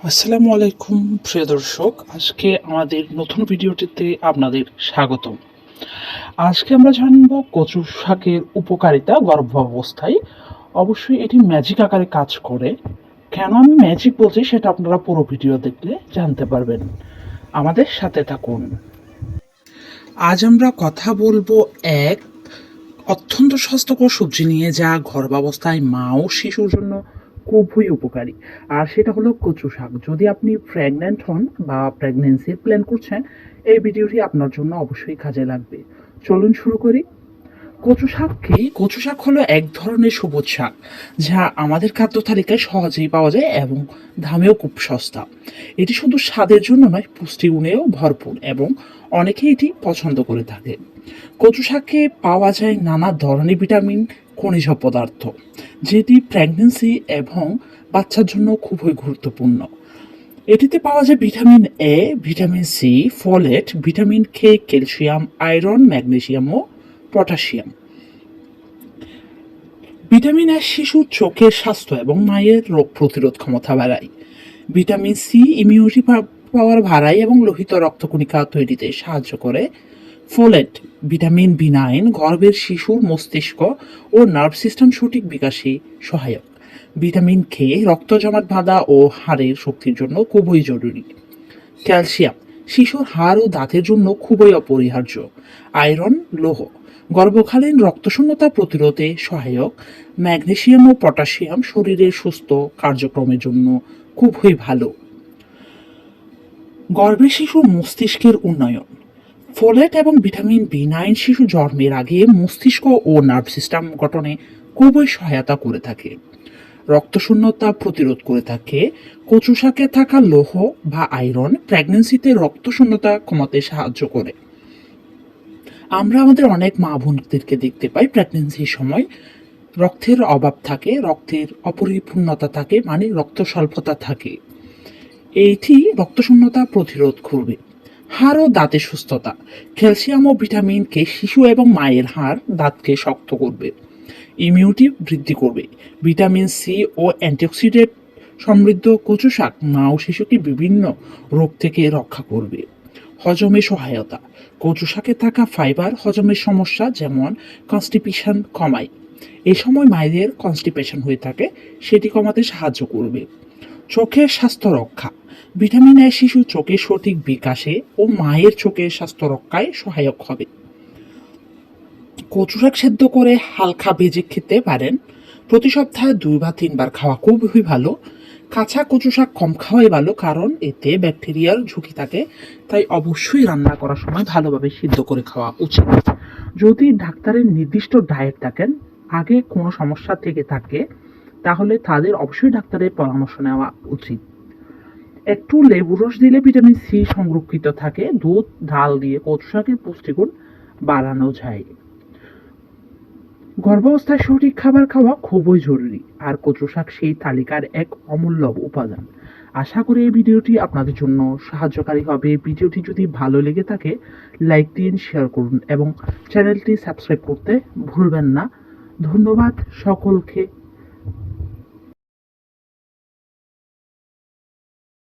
আসসালামু আলাইকুম প্রিয় দর্শক, আজকে আমাদের নতুন ভিডিওটিতে আপনাদের স্বাগতম। আজকে আমরা জানব কচু শাকের উপকারিতা গর্ভাবস্থায়। অবশ্যই এটি ম্যাজিক আকারে কাজ করে। কেন আমি ম্যাজিক বলছি সেটা আপনারা পুরো ভিডিও দেখলে জানতে পারবেন। আমাদের সাথে থাকুন। আজ আমরা কথা বলবো এক অত্যন্ত স্বাস্থ্যকর সবজি নিয়ে, যা গর্ভাবস্থায় মা ও শিশুর জন্য খুবই উপকারী। আর সেটা হলো কচু শাক। যদি আপনি প্রেগন্যান্ট হন বা প্রেগন্যান্সির প্ল্যান করছেন, এই ভিডিওটি আপনার জন্য অবশ্যই কাজে লাগবে। চলুন শুরু করি। কচু শাক হলো এক ধরনের সবুজ শাক, যা আমাদের খাদ্য তালিকায় সহজেই পাওয়া যায় এবং দামেও খুব সস্তা। এটি শুধু স্বাদের জন্য নয়, পুষ্টিগুণেও ভরপুর এবং অনেকে এটি পছন্দ করে থাকে। কচু শাকে পাওয়া যায় নানা ধরনের ভিটামিন, খনিজ পদার্থ, যেটি প্রেগন্যান্সি এবং বাচ্চার জন্য খুবই গুরুত্বপূর্ণ। এটিতে পাওয়া যায় vitamin A, vitamin C, folate, vitamin K, calcium, iron, magnesium ও পটাশিয়াম। ভিটামিন এ শিশুর চোখের স্বাস্থ্য এবং মায়ের রোগ প্রতিরোধ ক্ষমতা বাড়ায়। ভিটামিন সি ইমিউনিটি পাওয়ার বাড়ায় এবং লোহিত রক্তকণিকা তৈরিতে সাহায্য করে। ফোলেট ভিটামিন বি9 গর্ভের শিশুর মস্তিষ্ক ও নার্ভ সিস্টেম সঠিক বিকাশে সহায়ক। ভিটামিন কে রক্ত জমাট বাঁধা ও হাড়ের শক্তির জন্য খুবই জরুরি। ক্যালসিয়াম শিশুর হাড় ও দাঁতের জন্য খুবই অপরিহার্য। আয়রন লৌহ গর্ভকালীন রক্তশূন্যতা প্রতিরোধে সহায়ক। ম্যাগনেসিয়াম ও পটাশিয়াম শরীরের সুস্থ কার্যক্রমের জন্য খুবই ভালো। গর্ভের শিশুর মস্তিষ্কের উন্নয়ন। ফোলেট এবং ভিটামিন বি9 শিশু জন্মের আগে মস্তিষ্ক ও নার্ভ সিস্টেম গঠনে খুবই সহায়তা করে থাকে। রক্তশূন্যতা প্রতিরোধ করে থাকে। কচু শাকে থাকা লৌহ বা আয়রন প্রেগন্যান্সিতে রক্তশূন্যতা কমাতে সাহায্য করে। আমরা আমাদের অনেক মা বোনদেরকে দেখতে পাই প্রেগন্যান্সির সময় রক্তের অভাব থাকে, রক্তের অপরিপূর্ণতা থাকে, মানে রক্ত স্বল্পতা থাকে। এইটি রক্তশূন্যতা প্রতিরোধ করবে। হাড় ও দাঁতের সুস্থতা। ক্যালসিয়াম ও ভিটামিন কে শিশু এবং মায়ের হাড় দাঁতকে শক্ত করবে। ইমিউনিটি বৃদ্ধি করবে। ভিটামিন সি ও অ্যান্টিঅক্সিডেন্ট সমৃদ্ধ কচু শাক মা ও শিশুকে বিভিন্ন রোগ থেকে রক্ষা করবে। হজমে সহায়তা। কচু শাকে থাকা ফাইবার হজমের সমস্যা যেমন কনস্টিপেশন কমায়। এই সময় মায়েদের কনস্টিপেশন হয়ে থাকে, সেটি কমাতে সাহায্য করবে। চোখের স্বাস্থ্য রক্ষা। ভিটামিন এ শিশু চোখের সঠিক বিকাশে ও মায়ের চোখের স্বাস্থ্য রক্ষায় সহায়ক হবে। কচু শাক সেদ্ধ করে হালকা ভেজে খেতে পারেন। প্রতি সপ্তাহে 2 বা 3 বার খাওয়া খুবই ভালো। কাঁচা কচু শাক কম খাওয়াই ভালো, কারণ এতে ব্যাকটেরিয়ার ঝুঁকি থাকে। তাই অবশ্যই রান্না করার সময় ভালোভাবে সিদ্ধ করে খাওয়া উচিত। যদি ডাক্তারের নির্দিষ্ট ডায়েট থাকেন, আগে কোনো সমস্যা থেকে থাকে, তাহলে তাদের অবশ্যই ডাক্তারের পরামর্শ নেওয়া উচিত। একটু লেবুর রস দিলে ভিটামিন সি সংরক্ষিত থাকে। দুধ, ডাল দিয়ে কচু শাকের পুষ্টিগুণ বাড়ানো যায়। গর্ভাবস্থায় সঠিক খাবার খাওয়া খুবই জরুরি, আর কচু শাক সেই তালিকার এক অমূল্য উপাদান। আশা করি এই ভিডিওটি আপনাদের জন্য সাহায্যকারী হবে। ভিডিওটি যদি ভালো লেগে থাকে, লাইক দিন, শেয়ার করুন এবং চ্যানেলটি সাবস্ক্রাইব করতে ভুলবেন না। ধন্যবাদ সকলকে।